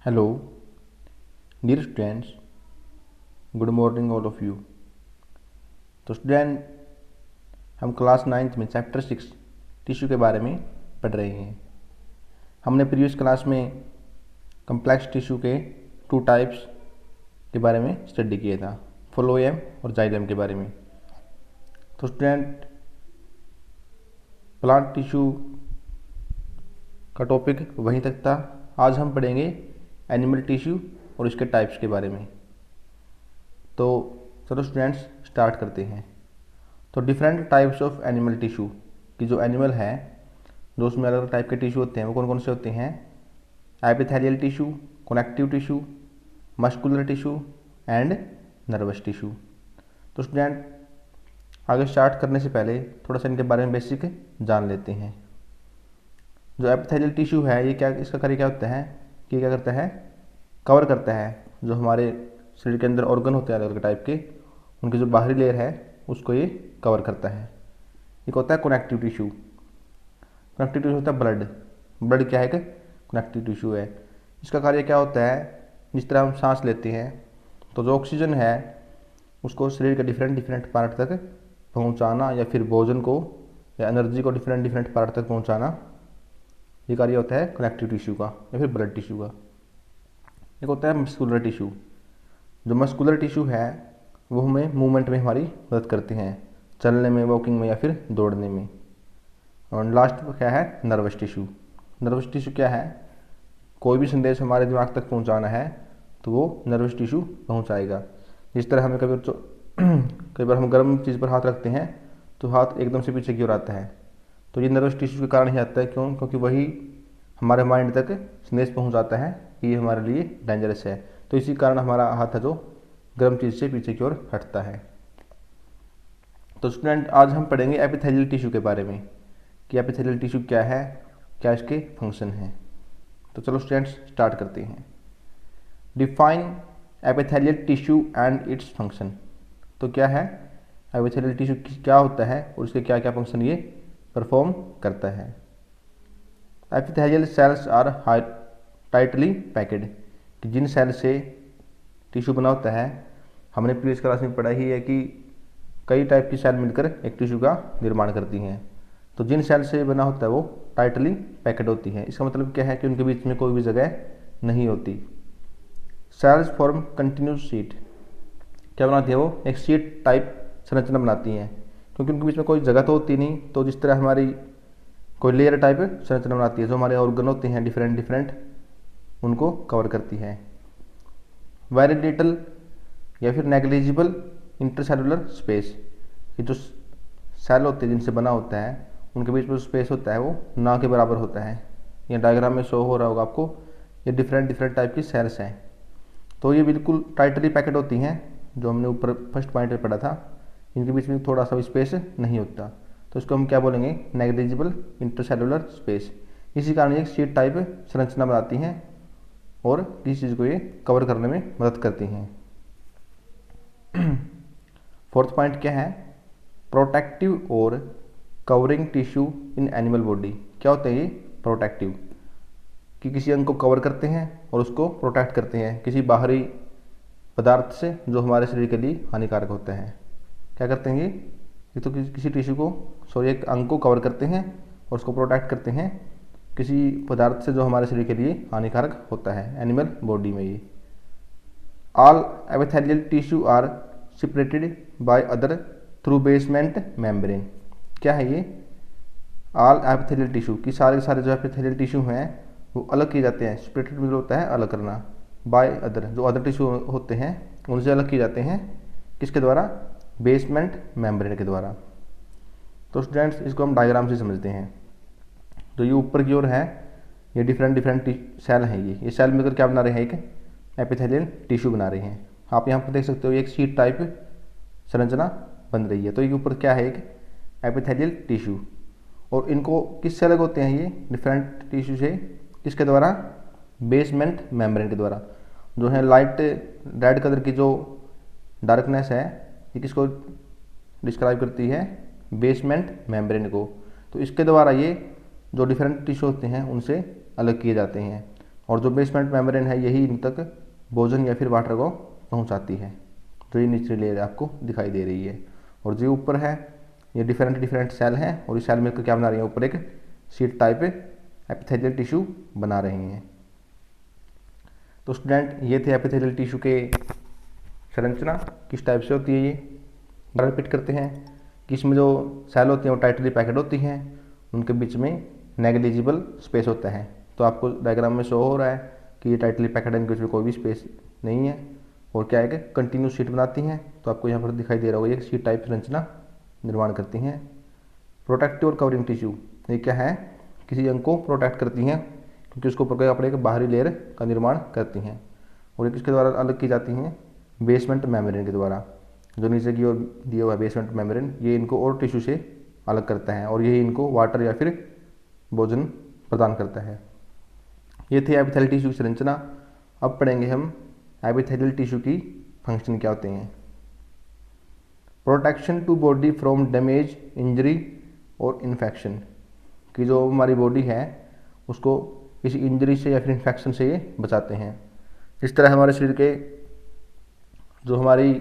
Hello, dear students. Good morning all of you. तो student हम class 9th में chapter 6 tissue के बारे में पढ़ रहे हैं। हमने प्रीवियस क्लास में कम्प्लेक्स टिश्यू के 2 टाइप्स के बारे में स्टडी किया था, फ्लोएम और जाइलम के बारे में। तो स्टूडेंट प्लांट टिश्यू का टॉपिक वहीं तक था। आज हम पढ़ेंगे एनिमल टिश्यू और इसके टाइप्स के बारे में। तो चलो स्टूडेंट्स स्टार्ट करते हैं। तो different types of animal tissue कि जो एनिमल है, जो उसमें अलग अलग टाइप के टिश्यू होते हैं, वो कौन कौन से होते हैं? Epithelial tissue, connective tissue, muscular tissue and nervous tissue. तो स्टूडेंट आगे स्टार्ट करने से पहले थोड़ा सा इनके बारे में बेसिक जान लेते हैं। जो एपिथेलियल टिश्यू है, ये क्या, इसका कार्य क्या होता है कि क्या करता है, कवर करता है जो हमारे शरीर के अंदर ऑर्गन होते हैं अलग अलग टाइप के, उनकी जो बाहरी लेयर है उसको ये कवर करता है। एक होता है कनेक्टिव टिश्यू। कनेक्टिव टिश्यू होता है ब्लड। ब्लड क्या है कि कनेक्टिव टिश्यू है। इसका कार्य क्या होता है, जिस तरह हम सांस लेते हैं तो जो ऑक्सीजन है उसको शरीर के डिफरेंट डिफरेंट पार्ट तक पहुंचाना, या फिर भोजन को या एनर्जी को डिफरेंट डिफरेंट पार्ट तक पहुंचाना, ये कार्य होता है कनेक्टिव टिश्यू का या फिर ब्लड टिश्यू का। एक होता है मस्कुलर टिश्यू। जो मस्कुलर टिश्यू है वो हमें मूवमेंट में हमारी मदद करते हैं, चलने में, वॉकिंग में या फिर दौड़ने में। और लास्ट क्या है, नर्वस टिश्यू। नर्वस टिश्यू क्या है, कोई भी संदेश हमारे दिमाग तक पहुंचाना है तो वो नर्वस टिश्यू पहुंचाएगा। जिस तरह हमें कई बार हम गर्म चीज़ पर हाथ रखते हैं तो हाथ एकदम से पीछे की ओर आता है, तो ये नर्वस टिश्यू के कारण ही आता है। क्यों? क्योंकि वही हमारे माइंड तक संदेश पहुंचाता है कि ये हमारे लिए डेंजरस है, तो इसी कारण हमारा हाथ है जो गर्म चीज़ से पीछे की ओर हटता है। तो स्टूडेंट आज हम पढ़ेंगे एपिथेलियल टिश्यू के बारे में कि एपिथेलियल टिश्यू क्या है, क्या इसके फंक्शन हैं। तो चलो स्टूडेंट्स स्टार्ट करते हैं। Define epithelial tissue and its function. तो क्या है एपिथेलियल टिश्यू, क्या होता है और इसके क्या क्या फंक्शन ये परफॉर्म करता है। Epithelial cells are tightly packed, कि जिन सेल से टिश्यू बना होता है, हमने प्रीवियस क्लास में पढ़ा ही है कि कई टाइप की सेल मिलकर एक टिश्यू का निर्माण करती हैं। तो जिन सेल से बना होता है वो टाइटली पैक्ड होती है। इसका मतलब क्या है कि उनके बीच में कोई भी जगह नहीं होती। Cells form continuous sheet. क्या बनाती है वो? एक शीट टाइप संरचना बनाती हैं, क्योंकि उनके बीच में कोई जगह तो होती नहीं। तो जिस तरह हमारी कोई लेयर टाइप संरचना बनाती है, जो हमारे ऑर्गन होते हैं डिफरेंट डिफरेंट, उनको कवर करती है। वेरी लिटिल या फिर नेग्लिजिबल इंटरसेलुलर स्पेस, ये जो सेल होते हैं जिनसे बना होता है उनके बीच में जो स्पेस होता है वो ना के बराबर होता है। ये डायग्राम में शो हो रहा होगा आपको, ये डिफरेंट डिफरेंट टाइप की सेल्स हैं। तो ये बिल्कुल टाइटली पैकेट होती हैं, जो हमने ऊपर फर्स्ट पॉइंट में पढ़ा था। इनके बीच में थोड़ा सा स्पेस नहीं होता, तो इसको हम क्या बोलेंगे, नेग्लिजिबल इंटरसेलुलर स्पेस। इसी कारण ये शीट टाइप संरचना बनाती हैं और किसी चीज़ को ये कवर करने में मदद करती हैं। फोर्थ पॉइंट क्या है, प्रोटेक्टिव और covering tissue in animal body. क्या होते हैं ये प्रोटेक्टिव, कि किसी अंग को कवर करते हैं और उसको प्रोटेक्ट करते हैं किसी बाहरी पदार्थ से जो हमारे शरीर के लिए हानिकारक होता है। क्या करते हैं ये तो किसी टिश्यू को, सॉरी, एक अंग को कवर करते हैं और उसको प्रोटेक्ट करते हैं किसी पदार्थ से जो हमारे शरीर के लिए हानिकारक होता है एनिमल बॉडी में। ये all epithelial tissue are separated by other through basement membrane. क्या है ये? ऑल एपिथेलियल टिश्यू, कि सारे के सारे जो एपिथेलियल टिश्यू हैं वो अलग किए जाते हैं। सेपरेटेड मतलब होता है अलग करना, बाय अदर, जो अदर टिश्यू होते हैं उनसे अलग किए जाते हैं। किसके द्वारा? बेसमेंट मेम्ब्रेन के द्वारा। तो स्टूडेंट्स इसको हम डायग्राम से समझते हैं। तो ये ऊपर की ओर है, ये डिफरेंट डिफरेंट सेल हैं। ये सेल मिलकर क्या बना रहे हैं, एक एपिथेलियल टिश्यू बना रहे हैं। आप यहाँ पर देख सकते हो एक शीट टाइप संरचना बन रही है। तो ये ऊपर क्या है, एक एपिथेलियल टिश्यू। और इनको किससे अलग होते हैं ये डिफरेंट टिश्यू से? किसके द्वारा? बेसमेंट मेम्ब्रेन के द्वारा। जो है लाइट रेड कलर की जो डार्कनेस है, ये किसको डिस्क्राइब करती है? बेसमेंट मेम्ब्रेन को। तो इसके द्वारा ये जो डिफरेंट टिश्यू होते हैं उनसे अलग किए जाते हैं। और जो बेसमेंट मेम्ब्रेन है यही इन तक भोजन या फिर वाटर को पहुंचाती है। तो ये निचली लेयर आपको दिखाई दे रही है। और जो ऊपर है ये डिफरेंट डिफरेंट सेल हैं और इस सेल में क्या बना रही है, ऊपर एक शीट टाइप एपिथेलियल टिश्यू बना रही हैं। तो स्टूडेंट ये थे एपिथेलियल टिश्यू के संरचना किस टाइप से होती है। ये रिपीट करते हैं कि इसमें जो सेल होती हैं वो टाइटली पैकेड होती हैं, उनके बीच में नेग्लिजिबल स्पेस होता है। तो आपको डायग्राम में शो हो रहा है कि ये टाइटली पैकेड इनके बीच में कोई भी स्पेस नहीं है और क्या है कि कंटिन्यूस शीट बनाती हैं। तो आपको यहाँ पर दिखाई दे रहा होगा ये शीट टाइप संरचना निर्माण करती हैं। प्रोटेक्टिव और कवरिंग टिश्यू ये क्या है, किसी अंग को प्रोटेक्ट करती हैं क्योंकि उसके ऊपर अपने एक बाहरी लेयर का निर्माण करती हैं। और ये किसके द्वारा अलग की जाती हैं, बेसमेंट मेम्ब्रेन के द्वारा। जो नीचे की ओर दिया हुआ है बेसमेंट मेम्ब्रेन, ये इनको और टिश्यू से अलग करता है और यही इनको वाटर या फिर भोजन प्रदान करता है। ये थी एपिथेलियल टिश्यू की संरचना। अब पढ़ेंगे हम एपिथेलियल टिश्यू की फंक्शन क्या होते हैं। Protection to body from damage, injury और इन्फेक्शन, कि जो हमारी बॉडी है उसको किसी इंजरी से या फिर इन्फेक्शन से ये बचाते हैं। इस तरह हमारे शरीर के जो हमारी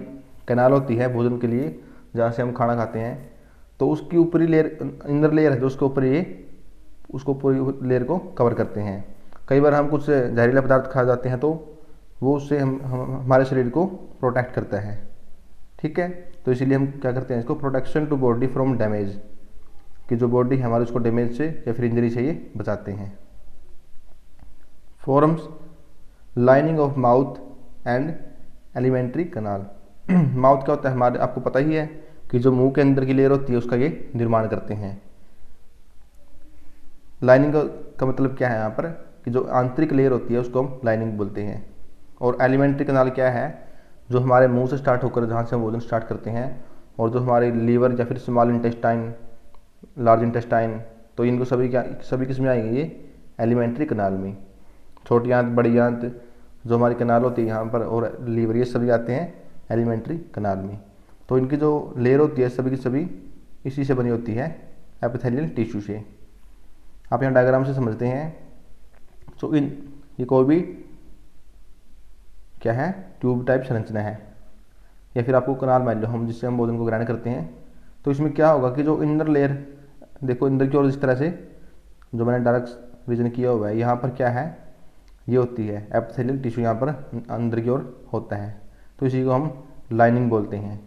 कैनाल होती है भोजन के लिए, जहाँ से हम खाना खाते हैं, तो उसकी ऊपरी लेयर, इनर लेयर है जो उसके ऊपर ये उसको पूरी लेयर को कवर करते हैं। कई बार हम कुछ जहरीला पदार्थ खा जाते हैं तो वो उससे हम हमारे शरीर को प्रोटेक्ट करता है। ठीक है, तो इसीलिए हम क्या करते हैं इसको, protection to body from damage, कि जो बॉडी है हमारी उसको डैमेज से या फिर इंजरी से ये बचाते हैं। Forms, lining of mouth and elementary kanal. Mouth क्या होता है हमारे, आपको पता ही है कि जो मुंह के अंदर की लेयर होती है उसका ये निर्माण करते हैं। लाइनिंग का मतलब क्या है यहाँ पर, कि जो आंतरिक लेयर होती है उसको हम लाइनिंग बोलते हैं। और एलिमेंट्री कनाल क्या है, जो हमारे मुंह से स्टार्ट होकर जहाँ से हम भोजन स्टार्ट करते हैं और जो हमारे लीवर या फिर स्मॉल इंटेस्टाइन, लार्ज इंटेस्टाइन, तो इनको सभी किस में आएंगे, ये एलिमेंट्री कनाल में। छोटी आंत, बड़ी आंत, जो हमारी कनाल होती है यहाँ पर, और लीवर, ये सभी आते हैं एलिमेंट्री कनाल में। तो इनकी जो लेयर होती है सभी की सभी इसी से बनी होती है, एपिथेलियल टिश्यू से। आप यहाँ डायग्राम से समझते हैं। तो ये कोई भी क्या है, ट्यूब टाइप संरचना है या फिर आपको कनाल मान लो हम, जिससे हम भोजन को ग्रहण करते हैं। तो इसमें क्या होगा कि जो इनर लेयर, देखो इंदर की ओर इस तरह से जो मैंने डायरेक्ट विजन किया हुआ है, यहाँ पर क्या है, ये होती है एपिथेलियल टिश्यू, यहाँ पर अंदर की ओर होता है। तो इसी को हम लाइनिंग बोलते हैं।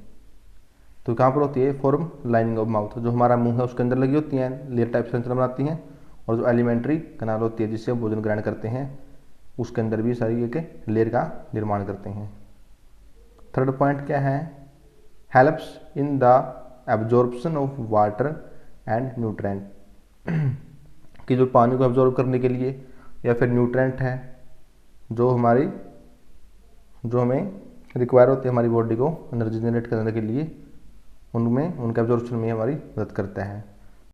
तो कहाँ पर होती है, फॉर्म लाइनिंग ऑफ माउथ, जो हमारा मुंह है उसके अंदर लगी होती हैं, लेयर टाइप संरचना बनाती हैं। और जो एलिमेंट्री कनाल होती है जिससे हम भोजन ग्रहण करते हैं, उसके अंदर भी सारी एक लेयर का निर्माण करते हैं। थर्ड पॉइंट क्या है, helps in the absorption of water and nutrient, कि जो पानी को एब्जॉर्ब करने के लिए या फिर न्यूट्रेंट है जो हमें रिक्वायर होती है हमारी बॉडी को एनर्जी जनरेट करने के लिए, उनके एब्जॉर्प्शन में हमारी मदद करता है।